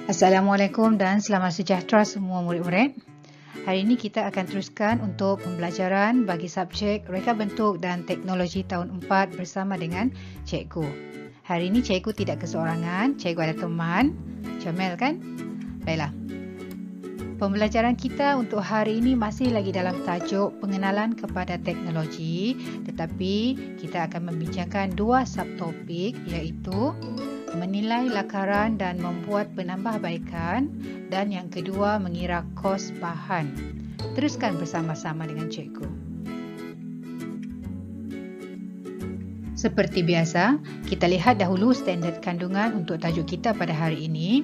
Assalamualaikum dan selamat sejahtera semua murid-murid. Hari ini kita akan teruskan untuk pembelajaran bagi subjek Reka Bentuk dan Teknologi tahun 4 bersama dengan cikgu. Hari ini cikgu tidak keseorangan, cikgu ada teman, Jamil kan? Baiklah. Pembelajaran kita untuk hari ini masih lagi dalam tajuk pengenalan kepada teknologi, tetapi kita akan membincangkan dua subtopik iaitu menilai lakaran dan membuat penambahbaikan, dan yang kedua mengira kos bahan. Teruskan bersama-sama dengan cikgu. Seperti biasa, kita lihat dahulu standard kandungan untuk tajuk kita pada hari ini.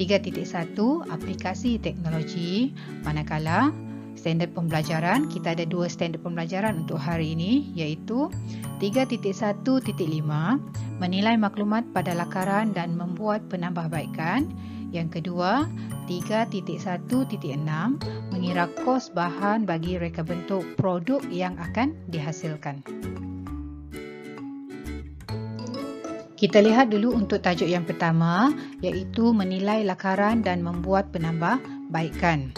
3.1 aplikasi teknologi, manakala standard pembelajaran, kita ada dua standard pembelajaran untuk hari ini iaitu 3.1.5 menilai maklumat pada lakaran dan membuat penambahbaikan. Yang kedua, 3.1.6 mengira kos bahan bagi reka bentuk produk yang akan dihasilkan. Kita lihat dulu untuk tajuk yang pertama iaitu menilai lakaran dan membuat penambahbaikan.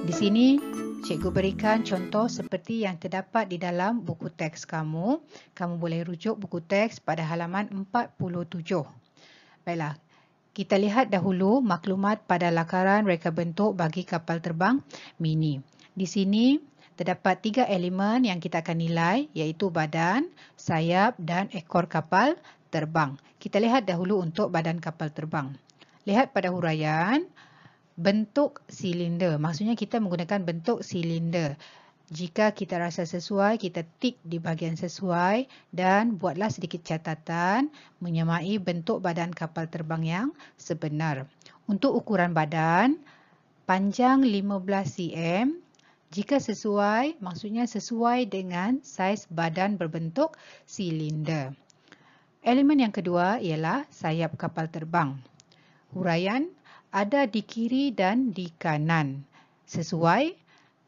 Di sini cikgu berikan contoh seperti yang terdapat di dalam buku teks kamu. Kamu boleh rujuk buku teks pada halaman 47. Baiklah, kita lihat dahulu maklumat pada lakaran reka bentuk bagi kapal terbang mini. Di sini terdapat 3 elemen yang kita akan nilai iaitu badan, sayap dan ekor kapal terbang. Kita lihat dahulu untuk badan kapal terbang. Lihat pada huraian. Bentuk silinder, maksudnya kita menggunakan bentuk silinder. Jika kita rasa sesuai, kita tik di bahagian sesuai dan buatlah sedikit catatan menyamai bentuk badan kapal terbang yang sebenar. Untuk ukuran badan, panjang 15 cm. Jika sesuai, maksudnya sesuai dengan saiz badan berbentuk silinder. Elemen yang kedua ialah sayap kapal terbang. Huraian ada di kiri dan di kanan. Sesuai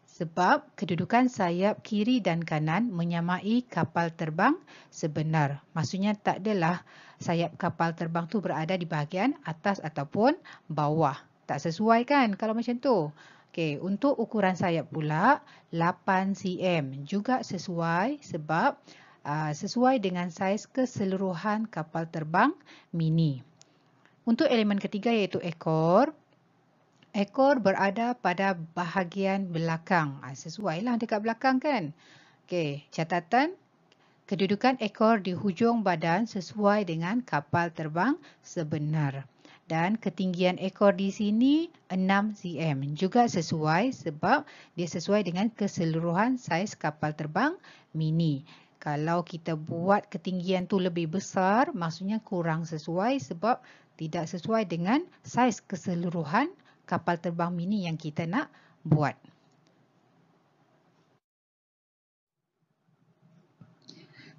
sebab kedudukan sayap kiri dan kanan menyamai kapal terbang sebenar. Maksudnya tak adalah sayap kapal terbang tu berada di bahagian atas ataupun bawah. Tak sesuai kan kalau macam tu. Okey, untuk ukuran sayap pula 8 cm juga sesuai sebab sesuai dengan saiz keseluruhan kapal terbang mini. Untuk elemen ketiga iaitu ekor. Ekor berada pada bahagian belakang. Sesuailah dekat belakang kan. Okey, catatan kedudukan ekor di hujung badan sesuai dengan kapal terbang sebenar. Dan ketinggian ekor di sini 6 cm. Juga sesuai sebab dia sesuai dengan keseluruhan saiz kapal terbang mini. Kalau kita buat ketinggian tu lebih besar, maksudnya kurang sesuai sebab tidak sesuai dengan saiz keseluruhan kapal terbang mini yang kita nak buat.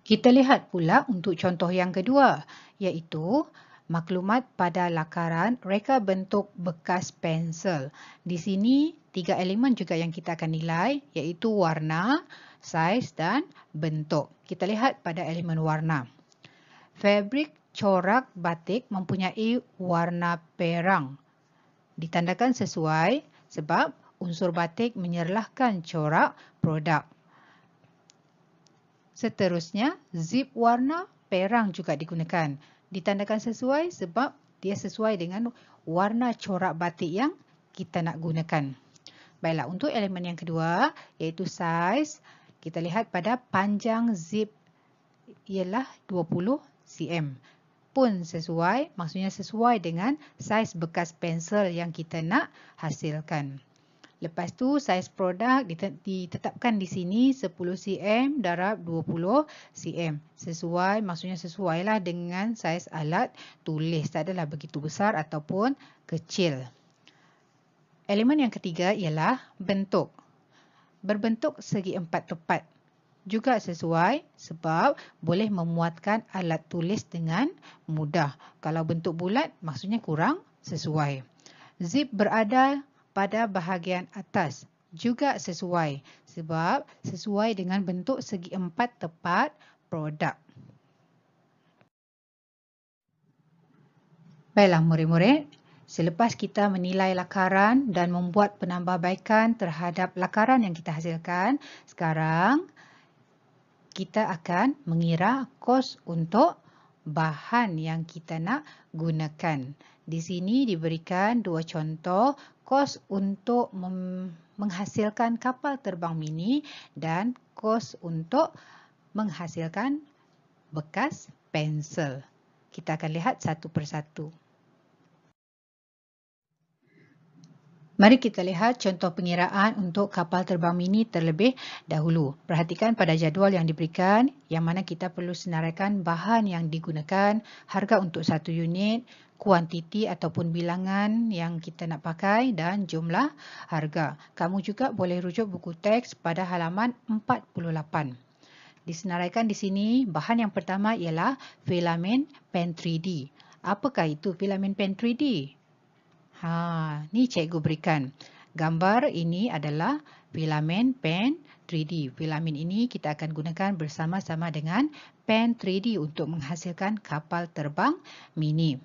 Kita lihat pula untuk contoh yang kedua, iaitu maklumat pada lakaran reka bentuk bekas pensel. Di sini 3 elemen juga yang kita akan nilai, iaitu warna, saiz dan bentuk. Kita lihat pada elemen warna. Fabrik corak batik mempunyai warna perang. Ditandakan sesuai sebab unsur batik menyerlahkan corak produk. Seterusnya, zip warna perang juga digunakan. Ditandakan sesuai sebab dia sesuai dengan warna corak batik yang kita nak gunakan. Baiklah, untuk elemen yang kedua iaitu saiz, kita lihat pada panjang zip ialah 20 cm. Pun sesuai, maksudnya sesuai dengan saiz bekas pensel yang kita nak hasilkan. Lepas tu saiz produk ditetapkan di sini 10 cm darab 20 cm. Sesuai, maksudnya sesuailah dengan saiz alat tulis. Tak adalah begitu besar ataupun kecil. Elemen yang ketiga ialah bentuk. Berbentuk segi empat tepat. Juga sesuai sebab boleh memuatkan alat tulis dengan mudah. Kalau bentuk bulat, maksudnya kurang sesuai. Zip berada pada bahagian atas. Juga sesuai sebab sesuai dengan bentuk segi empat tepat produk. Baiklah murid-murid, Selepas kita menilai lakaran dan membuat penambahbaikan terhadap lakaran yang kita hasilkan, sekarang kita akan mengira kos untuk bahan yang kita nak gunakan. Di sini diberikan dua contoh kos untuk menghasilkan kapal terbang mini dan kos untuk menghasilkan bekas pensel. Kita akan lihat satu persatu. Mari kita lihat contoh pengiraan untuk kapal terbang mini terlebih dahulu. Perhatikan pada jadual yang diberikan, yang mana kita perlu senaraikan bahan yang digunakan, harga untuk satu unit, kuantiti ataupun bilangan yang kita nak pakai dan jumlah harga. Kamu juga boleh rujuk buku teks pada halaman 48. Disenaraikan di sini, bahan yang pertama ialah filamen pen 3D. Apakah itu filamen pen 3D? Ni cikgu berikan. Gambar ini adalah filamen pen 3D. Filamen ini kita akan gunakan bersama-sama dengan pen 3D untuk menghasilkan kapal terbang mini.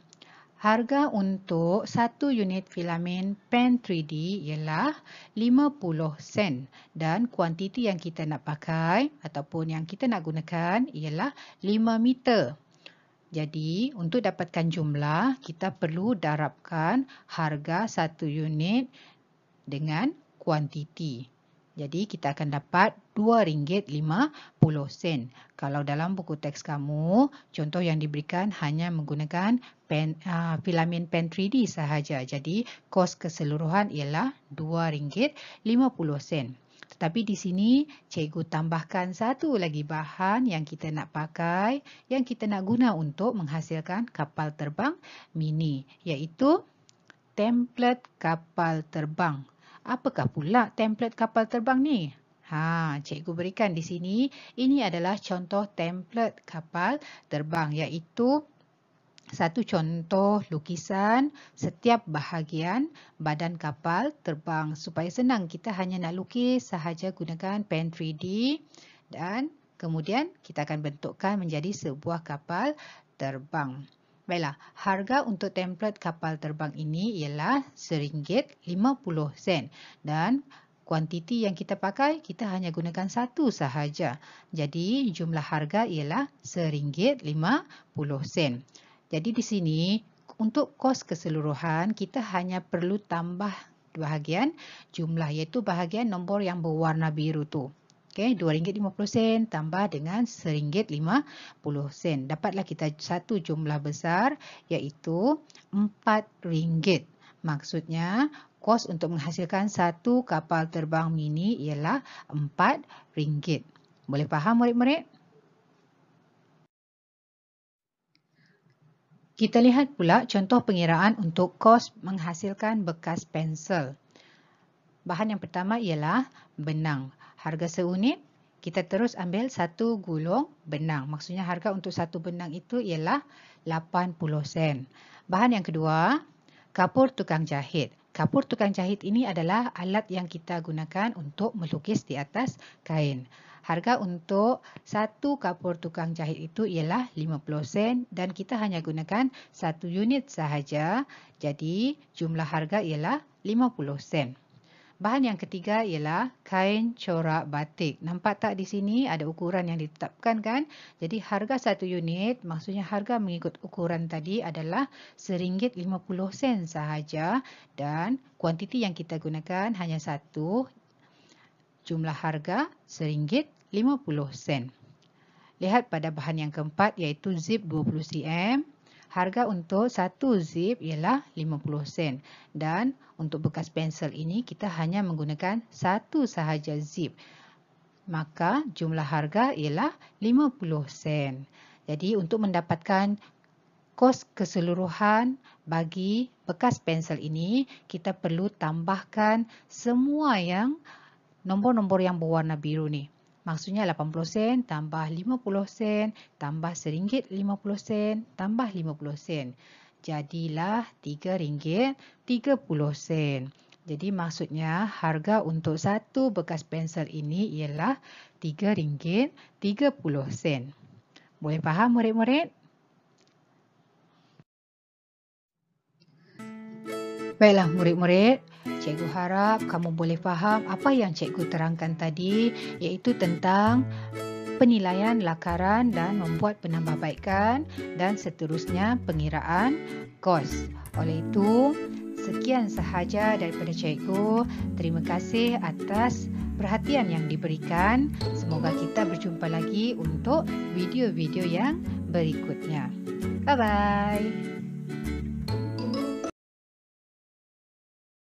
Harga untuk satu unit filamen pen 3D ialah 50 sen dan kuantiti yang kita nak pakai ataupun yang kita nak gunakan ialah 5 meter. Jadi, untuk dapatkan jumlah, kita perlu darabkan harga satu unit dengan kuantiti. Jadi, kita akan dapat RM2.50. Kalau dalam buku teks kamu, contoh yang diberikan hanya menggunakan filamen pen 3D sahaja. Jadi, kos keseluruhan ialah RM2.50. Tetapi di sini, cikgu tambahkan satu lagi bahan yang kita nak pakai, yang kita nak guna untuk menghasilkan kapal terbang mini, iaitu template kapal terbang. Apakah pula template kapal terbang ni? Cikgu berikan di sini, ini adalah contoh template kapal terbang, iaitu satu contoh lukisan setiap bahagian badan kapal terbang. Supaya senang, kita hanya nak lukis sahaja gunakan pen 3D dan kemudian kita akan bentukkan menjadi sebuah kapal terbang. Baiklah, harga untuk template kapal terbang ini ialah RM1.50 dan kuantiti yang kita pakai, kita hanya gunakan satu sahaja. Jadi, jumlah harga ialah RM1.50. Jadi di sini, untuk kos keseluruhan, kita hanya perlu tambah bahagian jumlah, iaitu bahagian nombor yang berwarna biru tu. Okey, RM2.50 tambah dengan RM1.50. Dapatlah kita satu jumlah besar, iaitu RM4. Maksudnya, kos untuk menghasilkan satu kapal terbang mini ialah RM4. Boleh faham murid-murid? Kita lihat pula contoh pengiraan untuk kos menghasilkan bekas pensel. Bahan yang pertama ialah benang. Harga seunit, kita terus ambil satu gulung benang. Maksudnya harga untuk satu benang itu ialah 80 sen. Bahan yang kedua, kapur tukang jahit. Kapur tukang jahit ini adalah alat yang kita gunakan untuk melukis di atas kain. Harga untuk satu kapur tukang jahit itu ialah 50 sen dan kita hanya gunakan satu unit sahaja. Jadi jumlah harga ialah 50 sen. Bahan yang ketiga ialah kain corak batik. Nampak tak di sini ada ukuran yang ditetapkan kan? Jadi harga satu unit, maksudnya harga mengikut ukuran tadi adalah RM1.50 sahaja dan kuantiti yang kita gunakan hanya satu. Jumlah harga RM1.50. Lihat pada bahan yang keempat iaitu zip 20 cm. Harga untuk satu zip ialah 50 sen. Dan untuk bekas pensel ini kita hanya menggunakan satu sahaja zip. Maka jumlah harga ialah 50 sen. Jadi untuk mendapatkan kos keseluruhan bagi bekas pensel ini, kita perlu tambahkan semua yang nombor-nombor yang berwarna biru ni. Maksudnya 80 sen tambah 50 sen tambah RM1.50 tambah 50 sen. Jadilah RM3.30. Jadi maksudnya harga untuk satu bekas pensel ini ialah RM3.30. Boleh faham murid-murid? Baiklah murid-murid, cikgu harap kamu boleh faham apa yang cikgu terangkan tadi, iaitu tentang penilaian lakaran dan membuat penambahbaikan dan seterusnya pengiraan kos. Oleh itu, sekian sahaja daripada cikgu. Terima kasih atas perhatian yang diberikan. Semoga kita berjumpa lagi untuk video-video yang berikutnya. Bye-bye.